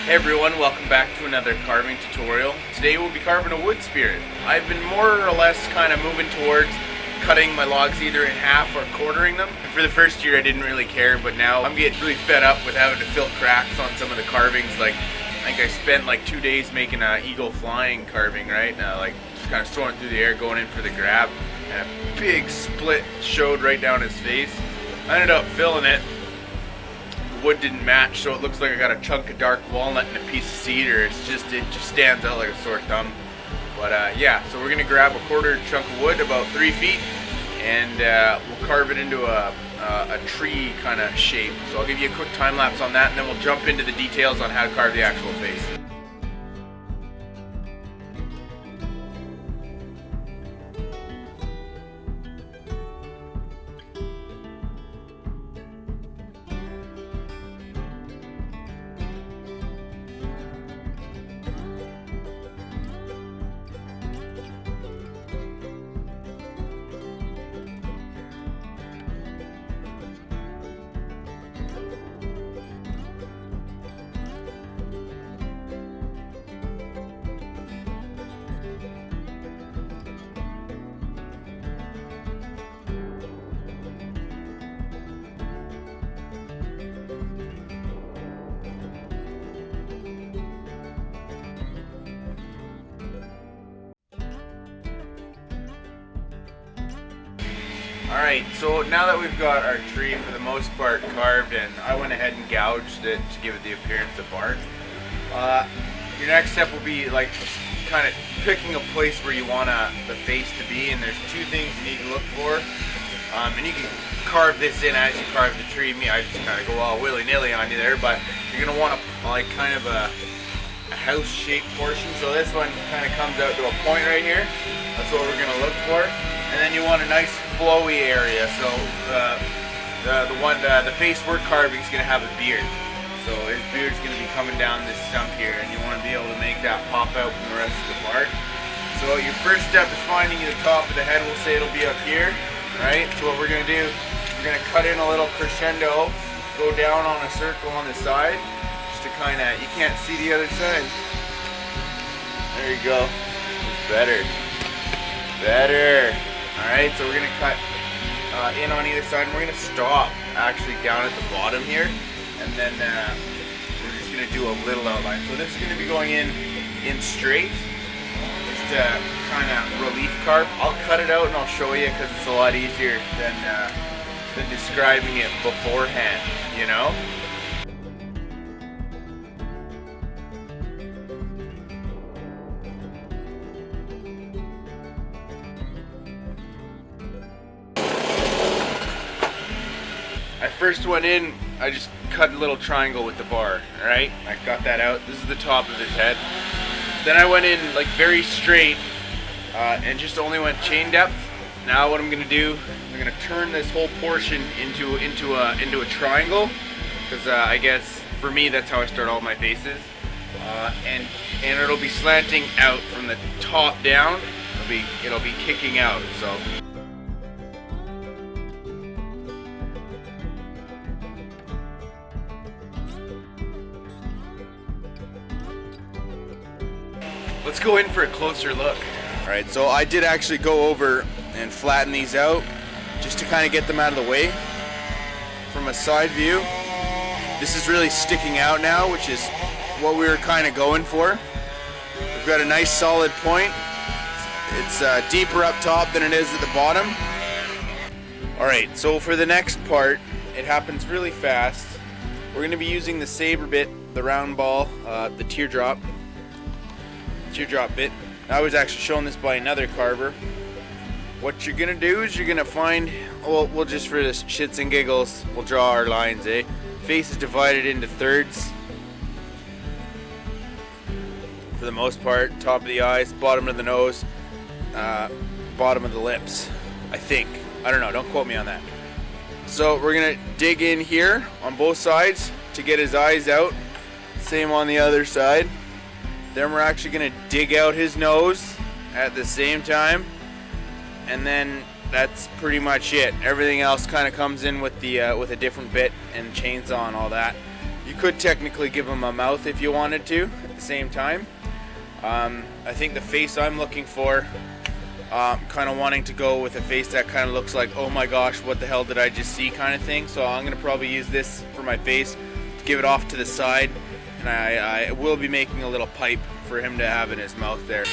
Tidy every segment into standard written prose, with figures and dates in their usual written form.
Hey everyone, welcome back to another carving tutorial. Today we'll be carving a wood spirit. I've been more or less kind of moving towards cutting my logs either in half or quartering them. For the first year I didn't really care, but now I'm getting really fed up with having to fill cracks on some of the carvings. Like, I think I spent like 2 days making an eagle flying carving, right? Like just kind of soaring through the air, going in for the grab, and a big split showed right down his face. I ended up filling it. Wood didn't match, so it looks like I got a chunk of dark walnut and a piece of cedar. It just stands out like a sore thumb. But yeah, so we're gonna grab a quarter chunk of wood, about 3 feet, and we'll carve it into a tree kind of shape. So I'll give you a quick time lapse on that, and then we'll jump into the details on how to carve the actual face. Alright, so now that we've got our tree for the most part carved, and I went ahead and gouged it to give it the appearance of bark, your next step will be like kind of picking a place where you want the face to be, and there's 2 things you need to look for. And you can carve this in as you carve the tree. I just kind of go all willy-nilly on you there, but you're going to want like kind of a house-shaped portion. So this one kind of comes out to a point right here. That's what we're going to look for. And then you want a nice flowy area. So the face we're carving is going to have a beard. So his beard's going to be coming down this stump here, and you want to be able to make that pop out from the rest of the bark. So your first step is finding the top of the head. We'll say it'll be up here, right? So what we're going to do, we're going to cut in a little crescendo, go down on a circle on the side, just to kind of, you can't see the other side. There you go. It's better. Better. Alright, so we're going to cut in on either side, and we're going to stop actually down at the bottom here, and then we're just going to do a little outline. So this is going to be going in straight, just kind of relief carve. I'll cut it out and I'll show you because it's a lot easier than describing it beforehand, you know? I first went in, I just cut a little triangle with the bar, alright? I got that out. This is the top of his head. Then I went in like very straight and just only went chain depth. Now what I'm going to do, I'm going to turn this whole portion into a triangle, because I guess for me that's how I start all my faces. And it'll be slanting out from the top down. It'll be kicking out. So. Let's go in for a closer look. Alright, so I did actually go over and flatten these out just to kind of get them out of the way. From a side view, this is really sticking out now, which is what we were kind of going for. We've got a nice solid point. It's deeper up top than it is at the bottom. Alright, so for the next part, it happens really fast. We're going to be using the saber bit, the round ball, the teardrop bit. I was actually shown this by another carver. What you're gonna do is you're gonna find, well, we'll just for this shits and giggles, we'll draw our lines, eh? Face is divided into thirds. For the most part, top of the eyes, bottom of the nose, bottom of the lips, I think. I don't know, don't quote me on that. So we're gonna dig in here on both sides to get his eyes out. Same on the other side. Then we're actually going to dig out his nose at the same time, and then that's pretty much it. Everything else kind of comes in with a different bit and chainsaw and all that. You could technically give him a mouth if you wanted to at the same time. I think the face I'm looking for, kind of wanting to go with a face that kind of looks like, oh my gosh, what the hell did I just see kind of thing. So I'm going to probably use this for my face, to give it off to the side, and I will be making a little pipe for him to have in his mouth there.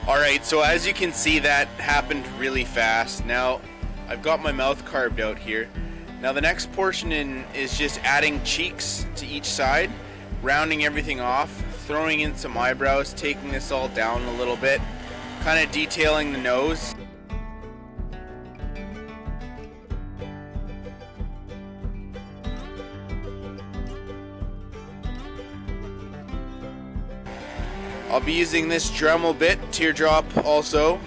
Alright, so as you can see, that happened really fast. Now, I've got my mouth carved out here. Now the next portion is just adding cheeks to each side, rounding everything off, throwing in some eyebrows, taking this all down a little bit, kind of detailing the nose. I'll be using this Dremel bit, teardrop also,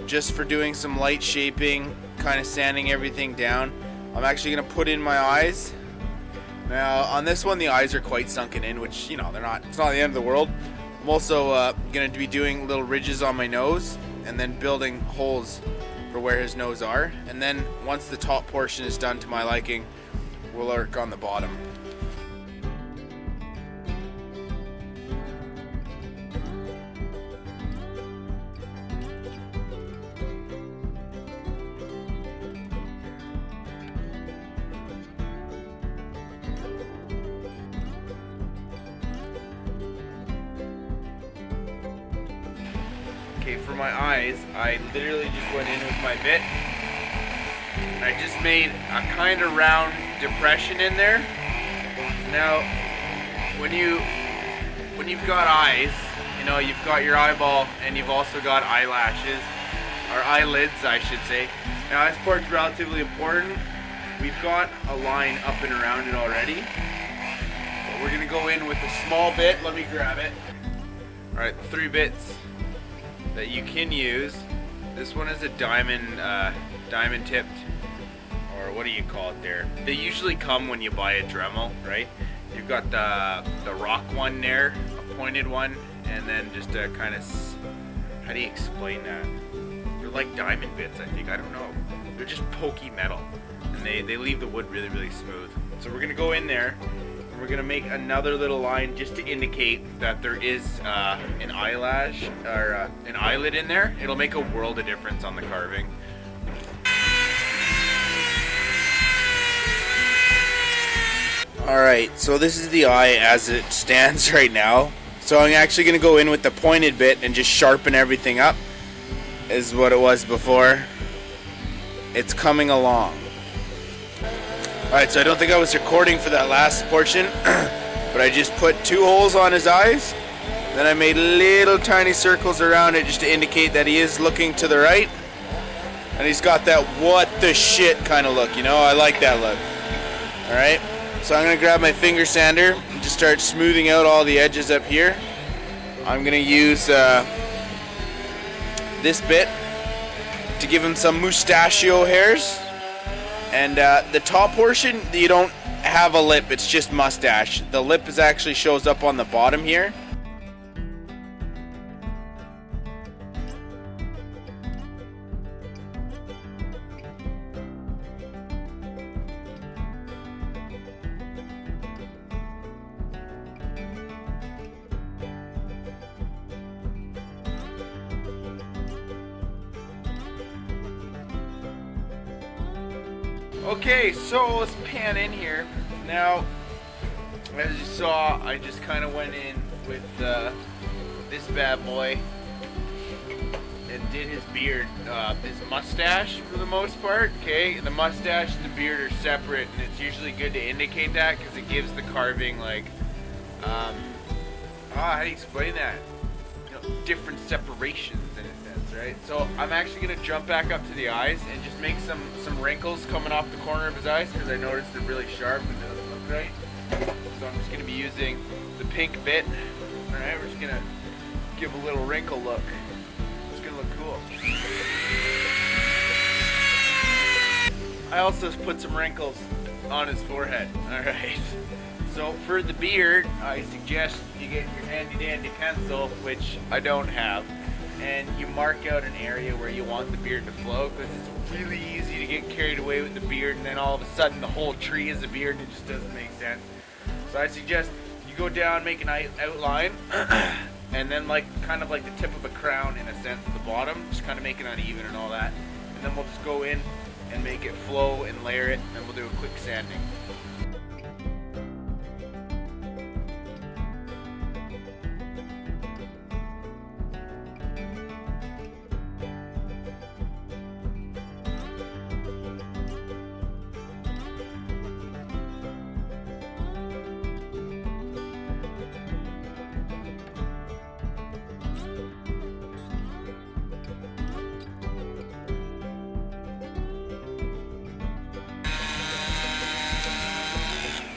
just for doing some light shaping, kind of sanding everything down. I'm actually going to put in my eyes. Now on this one the eyes are quite sunken in, which, you know, it's not the end of the world. I'm also going to be doing little ridges on my nose and then building holes for where his nose are. And then once the top portion is done to my liking, we'll work on the bottom. Okay, for my eyes, I literally just went in with my bit. I just made a kind of round depression in there. Now, when you've got eyes, you know, you've got your eyeball and you've also got eyelashes, or eyelids, I should say. Now, this part's relatively important. We've got a line up and around it already. But we're gonna go in with a small bit. Let me grab it. All right, 3 bits that you can use. This one is a diamond tipped, or what do you call it there? They usually come when you buy a Dremel, right? You've got the rock one there, a pointed one, and then just a kind of, how do you explain that? They're like diamond bits, I think. I don't know. They're just pokey metal, and they leave the wood really, really smooth. So we're gonna go in there. We're gonna make another little line just to indicate that there is an eyelash or an eyelid in there. It'll make a world of difference on the carving. Alright, so this is the eye as it stands right now. So I'm actually gonna go in with the pointed bit and just sharpen everything up, is what it was before. It's coming along. Alright, so I don't think I was recording for that last portion, but I just put 2 holes on his eyes. Then I made little tiny circles around it just to indicate that he is looking to the right. And he's got that what the shit kind of look, you know? I like that look. Alright, so I'm going to grab my finger sander and just start smoothing out all the edges up here. I'm going to use this bit to give him some mustachio hairs. And the top portion, you don't have a lip, it's just mustache. The lip actually shows up on the bottom here. Okay, so let's pan in here. Now, as you saw, I just kind of went in with this bad boy and did his beard, his mustache for the most part. Okay, the mustache and the beard are separate, and it's usually good to indicate that because it gives the carving like, how do you explain that? You know, different separations in a sense, right? So I'm actually gonna jump back up to the eyes and just make some wrinkles coming off the corner of his eyes because I noticed they're really sharp and it doesn't look right. So I'm just gonna be using the pink bit. All right, we're just gonna give a little wrinkle look. It's gonna look cool. I also put some wrinkles on his forehead. All right. So for the beard, I suggest you get your handy dandy pencil, which I don't have, and you mark out an area where you want the beard to flow, because it's really easy to get carried away with the beard and then all of a sudden the whole tree is a beard and it just doesn't make sense. So I suggest you go down, make an outline, and then like kind of like the tip of a crown in a sense at the bottom, just kind of make it uneven and all that, and then we'll just go in and make it flow and layer it, and we'll do a quick sanding.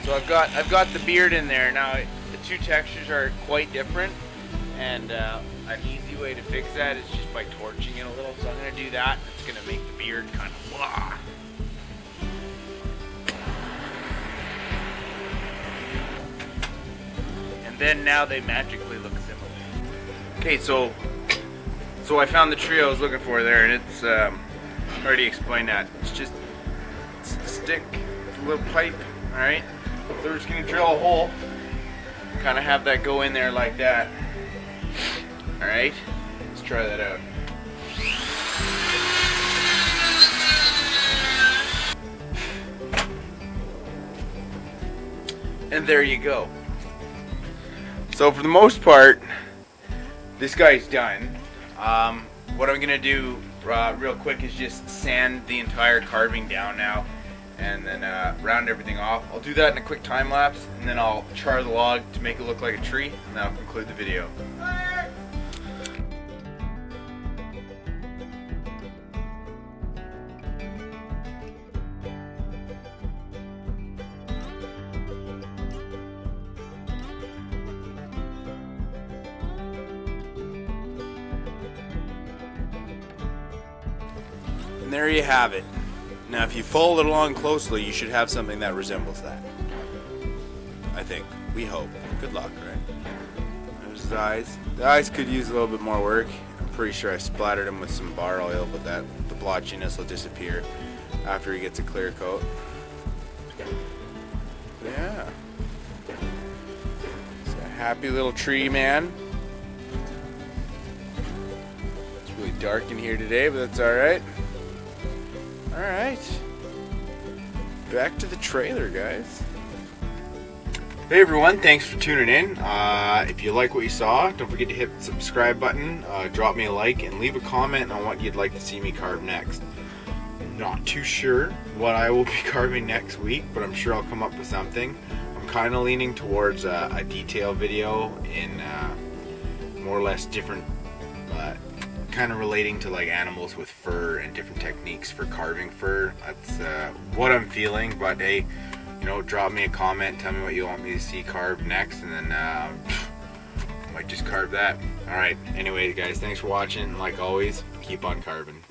So I've got the beard in there now. The two textures are quite different, and an easy way to fix that is just by torching it a little. So I'm going to do that. It's going to make the beard kind of blah. And then now they magically look similar. Okay, so I found the tree I was looking for there, and it's already explained that. It's just a stick, it's a little pipe. All right. So we're just going to drill a hole, kind of have that go in there like that. Alright, let's try that out. And there you go. So for the most part, this guy's done. What I'm going to do real quick is just sand the entire carving down now, and then round everything off. I'll do that in a quick time lapse, and then I'll char the log to make it look like a tree, and that'll conclude the video. And there you have it. Now if you follow it along closely, you should have something that resembles that. I think. We hope. Good luck, right? There's his eyes. The eyes could use a little bit more work. I'm pretty sure I splattered him with some bar oil, but the blotchiness will disappear after he gets a clear coat. Yeah. It's a happy little tree man. It's really dark in here today, but that's alright. Alright, back to the trailer, guys. Hey everyone, thanks for tuning in. If you like what you saw, don't forget to hit the subscribe button, drop me a like, and leave a comment on what you'd like to see me carve next. I'm not too sure what I will be carving next week, but I'm sure I'll come up with something. I'm kind of leaning towards a detail video in more or less different kind of relating to like animals with fur and different techniques for carving fur. That's what I'm feeling, but hey, you know, drop me a comment, tell me what you want me to see carved next, and then I might just carve that. Alright, anyway guys, thanks for watching. Like always, keep on carving.